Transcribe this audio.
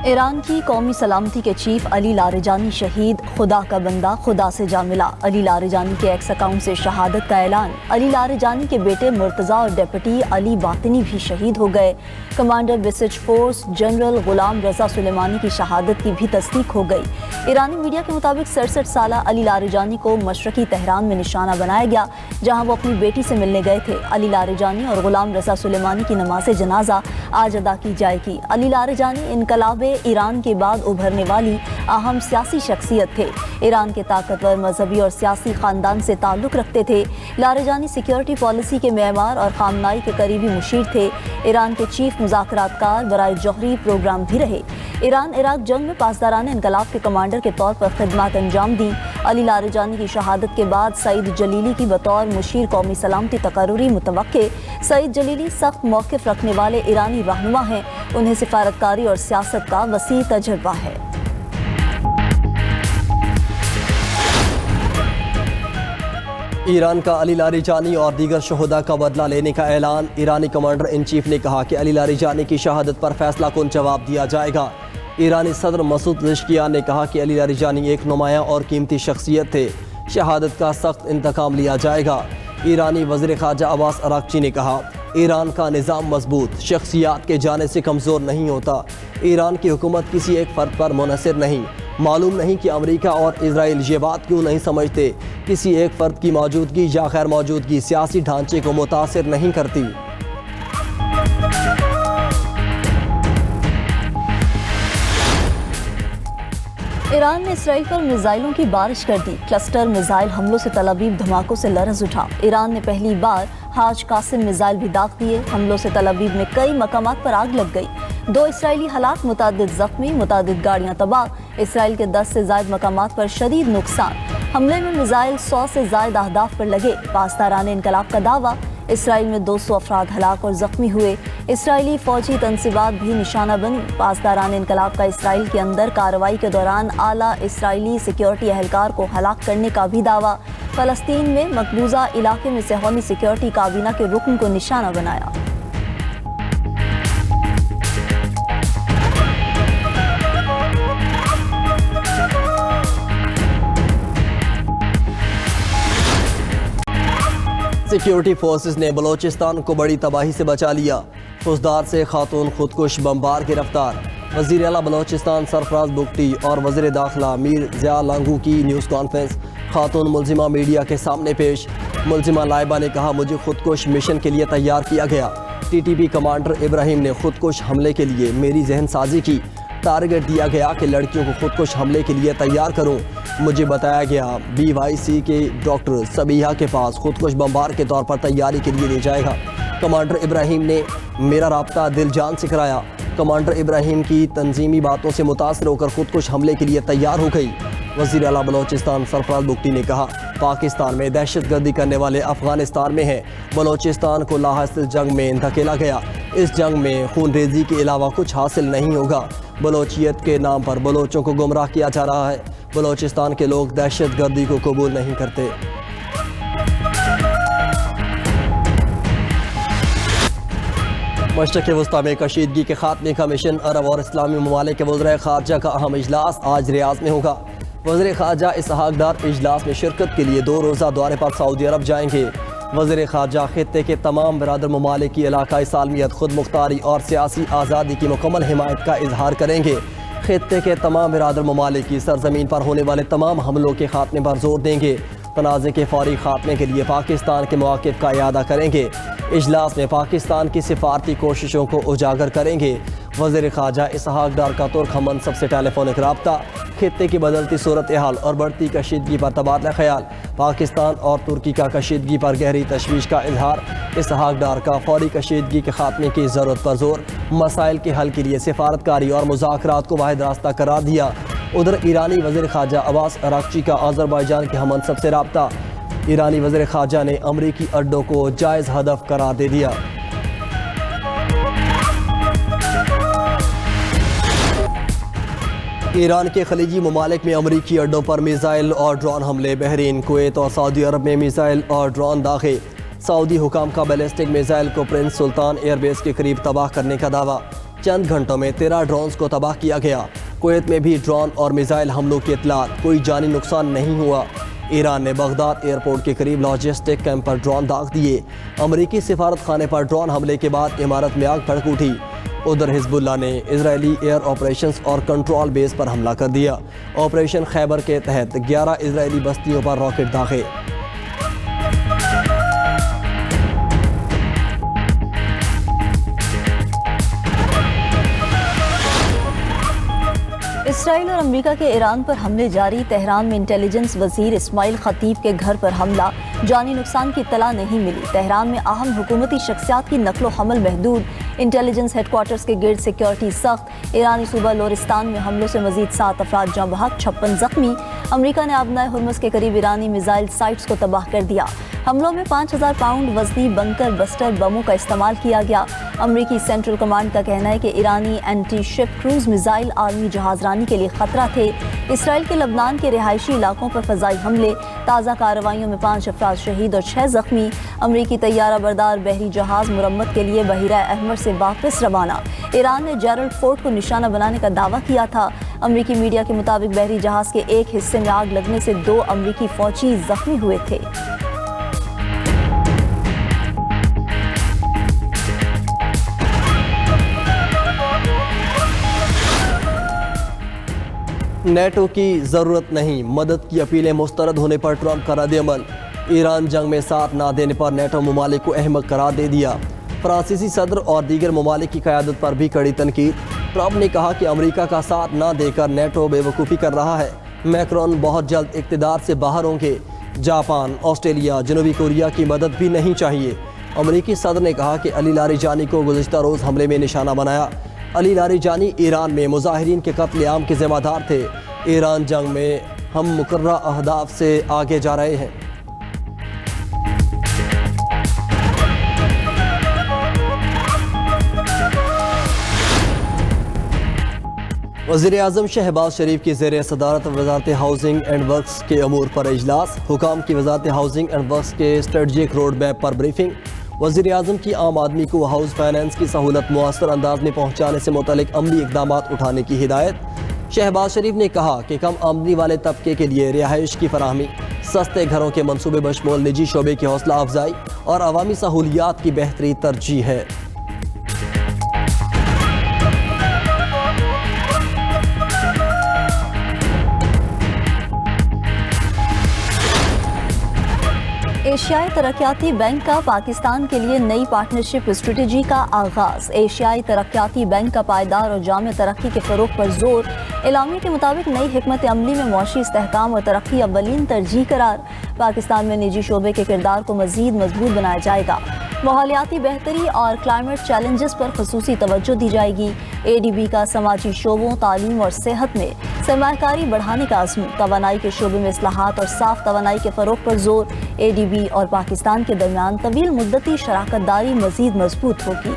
ایران کی قومی سلامتی کے چیف علی لاریجانی شہید، خدا کا بندہ خدا سے جا ملا۔ علی لاریجانی کے ایکس اکاؤنٹ سے شہادت کا اعلان۔ علی لاریجانی کے بیٹے مرتضیٰ اور ڈپٹی علی باطنی بھی شہید ہو گئے۔ Commander Basij force general Ghulam رضا سلیمانی کی شہادت کی بھی تصدیق ہو گئی۔ ایرانی میڈیا کے مطابق 67 سالہ علی لاریجانی کو مشرقی تہران میں نشانہ بنایا گیا، جہاں وہ اپنی بیٹی سے ملنے گئے تھے۔ علی لاریجانی اور غلام رضا سلیمانی کی نماز جنازہ آج ادا کی جائے گی۔ علی لاریجانی انقلاب ایران کے بعد ابھرنے والی اہم سیاسی شخصیت تھے۔ ایران کے طاقتور مذہبی اور سیاسی خاندان سے تعلق رکھتے تھے۔ لاریجانی سیکیورٹی پالیسی کے معمار اور خامنائی کے قریبی مشیر تھے۔ ایران کے چیف مذاکرات کار برائے جوہری پروگرام بھی رہے۔ ایران عراق جنگ میں پاسدارانہ انقلاب کے کمانڈر کے طور پر خدمات انجام دیں۔ علی لاریجانی کی شہادت کے بعد سعید جلیلی کی بطور مشیر قومی سلامتی تقرری متوقع۔ سعید جلیلی سخت موقف رکھنے والے ایرانی رہنما ہیں۔ انہیں سفارتکاری اور سیاست کا وسیع تجربہ ہے۔ ایران کا علی لاریجانی اور دیگر شہداء کا بدلہ لینے کا اعلان۔ ایرانی کمانڈر ان چیف نے کہا کہ علی لاریجانی کی شہادت پر فیصلہ کن جواب دیا جائے گا۔ ایرانی صدر مسعود پزشکیان نے کہا کہ علی لاریجانی ایک نمایاں اور قیمتی شخصیت تھے۔ شہادت کا سخت انتقام لیا جائے گا۔ ایرانی وزیر خارجہ عباس اراغچی نے کہا، ایران کا نظام مضبوط شخصیات کے جانے سے کمزور نہیں ہوتا۔ ایران کی حکومت کسی ایک فرد پر منحصر نہیں۔ معلوم نہیں کہ امریکہ اور اسرائیل یہ بات کیوں نہیں سمجھتے، کسی ایک فرد کی موجودگی یا غیر موجودگی سیاسی ڈھانچے کو متاثر نہیں کرتی۔ ایران نے اسرائیل پر میزائلوں کی بارش کر دی۔ کلسٹر میزائل حملوں سے تل ابیب دھماکوں سے لرز اٹھا۔ ایران نے پہلی بار حاج قاسم میزائل بھی داغ دیے۔ حملوں سے تل ابیب میں کئی مقامات پر آگ لگ گئی۔ 2 اسرائیلی ہلاک، متعدد زخمی، متعدد گاڑیاں تباہ۔ اسرائیل کے 10 سے زائد مقامات پر شدید نقصان۔ حملے میں میزائل 100 سے زائد اہداف پر لگے۔ پاسدارانہ انقلاب کا دعویٰ، اسرائیل میں 200 افراد ہلاک اور زخمی ہوئے۔ اسرائیلی فوجی تنصیبات بھی نشانہ بنی۔ پاسدارانہ انقلاب کا اسرائیل کے اندر کارروائی کے دوران اعلیٰ اسرائیلی سیکیورٹی اہلکار کو ہلاک کرنے کا بھی دعویٰ۔ فلسطین میں مقبوضہ علاقے میں صہیونی سیکیورٹی کابینہ کے رکن کو نشانہ بنایا۔ سیکیورٹی فورسز نے بلوچستان کو بڑی تباہی سے بچا لیا۔ فوجدار سے خاتون خودکش بمبار گرفتار۔ وزیر اعلیٰ بلوچستان سرفراز بگٹی اور وزیر داخلہ میر ضیاء لانگو کی نیوز کانفرنس۔ خاتون ملزمہ میڈیا کے سامنے پیش۔ ملزمہ لائبہ نے کہا، مجھے خودکش مشن کے لیے تیار کیا گیا۔ ٹی ٹی پی کمانڈر ابراہیم نے خودکش حملے کے لیے میری ذہن سازی کی۔ ٹارگٹ دیا گیا کہ لڑکیوں کو خودکش حملے کے لیے تیار کروں۔ مجھے بتایا گیا BYC کے ڈاکٹر سبیحہ کے پاس خودکش بمبار کے طور پر تیاری کے لیے لے جائے گا۔ کمانڈر ابراہیم نے میرا رابطہ دل جان سے کرایا۔ کمانڈر ابراہیم کی تنظیمی باتوں سے متاثر ہو کر خودکش حملے کے لیے تیار ہو گئی۔ وزیر اعلیٰ بلوچستان سرفراز بگٹی نے کہا، پاکستان میں دہشت گردی کرنے والے افغانستان میں ہیں۔ بلوچستان کو لاحاصل جنگ میں دھکیلا گیا۔ اس جنگ میں خون ریزی کے علاوہ کچھ حاصل نہیں ہوگا۔ بلوچیت کے نام پر بلوچوں کو گمراہ کیا جا رہا ہے۔ بلوچستان کے لوگ دہشت گردی کو قبول نہیں کرتے۔ مشرق وسطیٰ میں کشیدگی کے خاتمے کا مشن۔ عرب اور اسلامی ممالک کے وزرائے خارجہ کا اہم اجلاس آج ریاض میں ہوگا۔ وزیر خارجہ اسحاق ڈار اجلاس میں شرکت کے لیے 2 روزہ دورے پر سعودی عرب جائیں گے۔ وزیر خارجہ خطے کے تمام برادر ممالک کی علاقائی سالمیت، خود مختاری اور سیاسی آزادی کی مکمل حمایت کا اظہار کریں گے۔ خطے کے تمام برادر ممالک کی سرزمین پر ہونے والے تمام حملوں کے خاتمے پر زور دیں گے۔ تنازع کے فوری خاتمے کے لیے پاکستان کے مواقف کا اعادہ کریں گے۔ اجلاس میں پاکستان کی سفارتی کوششوں کو اجاگر کریں گے۔ وزیر خارجہ اسحاق ڈار کا ترک ہم منصب سے ٹیلی فونک رابطہ۔ خطے کی بدلتی صورتحال اور بڑھتی کشیدگی پر تبادلہ خیال۔ پاکستان اور ترکی کا کشیدگی پر گہری تشویش کا اظہار۔ اسحاق ڈار کا فوری کشیدگی کے خاتمے کی ضرورت پر زور۔ مسائل کے حل کے لیے سفارتکاری اور مذاکرات کو واحد راستہ قرار دیا۔ ادھر ایرانی وزیر خارجہ عباس اراغچی کا آذربائیجان کے ہم منصب سے رابطہ۔ ایرانی وزیر خارجہ نے امریکی اڈوں کو جائز ہدف قرار دے دیا۔ ایران کے خلیجی ممالک میں امریکی اڈوں پر میزائل اور ڈرون حملے۔ بحرین، کویت اور سعودی عرب میں میزائل اور ڈرون داغے۔ سعودی حکام کا بیلسٹک میزائل کو پرنس سلطان ایئر بیس کے قریب تباہ کرنے کا دعویٰ۔ چند گھنٹوں میں 13 ڈرونز کو تباہ کیا گیا۔ کویت میں بھی ڈرون اور میزائل حملوں کی اطلاعات، کوئی جانی نقصان نہیں ہوا۔ ایران نے بغداد ایئرپورٹ کے قریب لاجسٹک کیمپ پر ڈرون داغ دیے۔ امریکی سفارت خانے پر ڈرون حملے کے بعد عمارت میں آگ بھڑک اٹھی۔ ادھر حزب اللہ نے اسرائیلی ایئر آپریشنز اور کنٹرول بیس پر حملہ کر دیا۔ آپریشن خیبر کے تحت 11 اسرائیلی بستیوں پر راکٹ داغے۔ اسرائیل اور امریکہ کے ایران پر حملے جاری۔ تہران میں انٹیلیجنس وزیر اسماعیل خطیب کے گھر پر حملہ، جانی نقصان کی اطلاع نہیں ملی۔ تہران میں اہم حکومتی شخصیات کی نقل و حمل محدود، انٹیلیجنس ہیڈ کوارٹرز کے گرد سیکیورٹی سخت۔ ایرانی صوبہ لورستان میں حملوں سے مزید 7 افراد جاں بحق، 56 زخمی۔ امریکہ نے آبنائے ہرمز کے قریب ایرانی میزائل سائٹس کو تباہ کر دیا۔ حملوں میں 5000 پاؤنڈ وزنی بنکر بسٹر بموں کا استعمال کیا گیا۔ امریکی سینٹرل کمانڈ کا کہنا ہے کہ ایرانی اینٹی شپ کروز میزائل عالمی جہاز رانی کے لیے خطرہ تھے۔ اسرائیل کے لبنان کے رہائشی علاقوں پر فضائی حملے، تازہ کارروائیوں میں 5 افراد شہید اور 6 زخمی۔ امریکی طیارہ بردار بحری جہاز مرمت کے لیے بحیرہ احمر سے واپس روانہ۔ ایران نے جیرلڈ فورٹ کو نشانہ بنانے کا دعویٰ کیا تھا۔ امریکی میڈیا کے مطابق بحری جہاز کے ایک حصے میں آگ لگنے سے 2 امریکی فوجی زخمی ہوئے تھے۔ نیٹو کی ضرورت نہیں، مدد کی اپیلیں مسترد ہونے پر ٹرمپ کا رد عمل۔ ایران جنگ میں ساتھ نہ دینے پر نیٹو ممالک کو احمق قرار دے دیا۔ فرانسیسی صدر اور دیگر ممالک کی قیادت پر بھی کڑی تنقید۔ ٹرمپ نے کہا کہ امریکہ کا ساتھ نہ دے کر نیٹو بے وقوفی کر رہا ہے۔ میکرون بہت جلد اقتدار سے باہر ہوں گے۔ جاپان، آسٹریلیا، جنوبی کوریا کی مدد بھی نہیں چاہیے۔ امریکی صدر نے کہا کہ علی لاریجانی کو گزشتہ روز حملے میں نشانہ بنایا۔ علی لاریجانی ایران میں مظاہرین کے قتل عام کے ذمہ دار تھے۔ ایران جنگ میں ہم مقررہ اہداف سے آگے جا رہے ہیں۔ وزیر اعظم شہباز شریف کی زیر صدارت وزارت ہاؤسنگ اینڈ ورکس کے امور پر اجلاس، حکام کی وزارت ہاؤسنگ اینڈ ورکس کے اسٹریٹجک روڈ میپ پر بریفنگ۔ وزیر اعظم کی عام آدمی کو ہاؤس فائنانس کی سہولت مؤثر انداز میں پہنچانے سے متعلق عملی اقدامات اٹھانے کی ہدایت۔ شہباز شریف نے کہا کہ کم آمدنی والے طبقے کے لیے رہائش کی فراہمی، سستے گھروں کے منصوبے بشمول نجی شعبے کی حوصلہ افزائی اور عوامی سہولیات کی بہتری ترجیح ہے۔ ایشیائی ترقیاتی بینک کا پاکستان کے لیے نئی پارٹنرشپ اسٹریٹجی کا آغاز۔ ایشیائی ترقیاتی بینک کا پائیدار اور جامع ترقی کے فروغ پر زور۔ اعلامیہ کے مطابق نئی حکمت عملی میں معاشی استحکام اور ترقی اولین ترجیح قرار۔ پاکستان میں نجی شعبے کے کردار کو مزید مضبوط بنایا جائے گا۔ ماحولیاتی بہتری اور کلائمیٹ چیلنجز پر خصوصی توجہ دی جائے گی۔ اے ڈی بی کا سماجی شعبوں، تعلیم اور صحت میں سرمایہ کاری بڑھانے کا عزم۔ توانائی کے شعبے میں اصلاحات اور صاف توانائی کے فروغ پر زور۔ اے ڈی بی اور پاکستان کے درمیان طویل مدتی شراکت داری مزید مضبوط ہوگی۔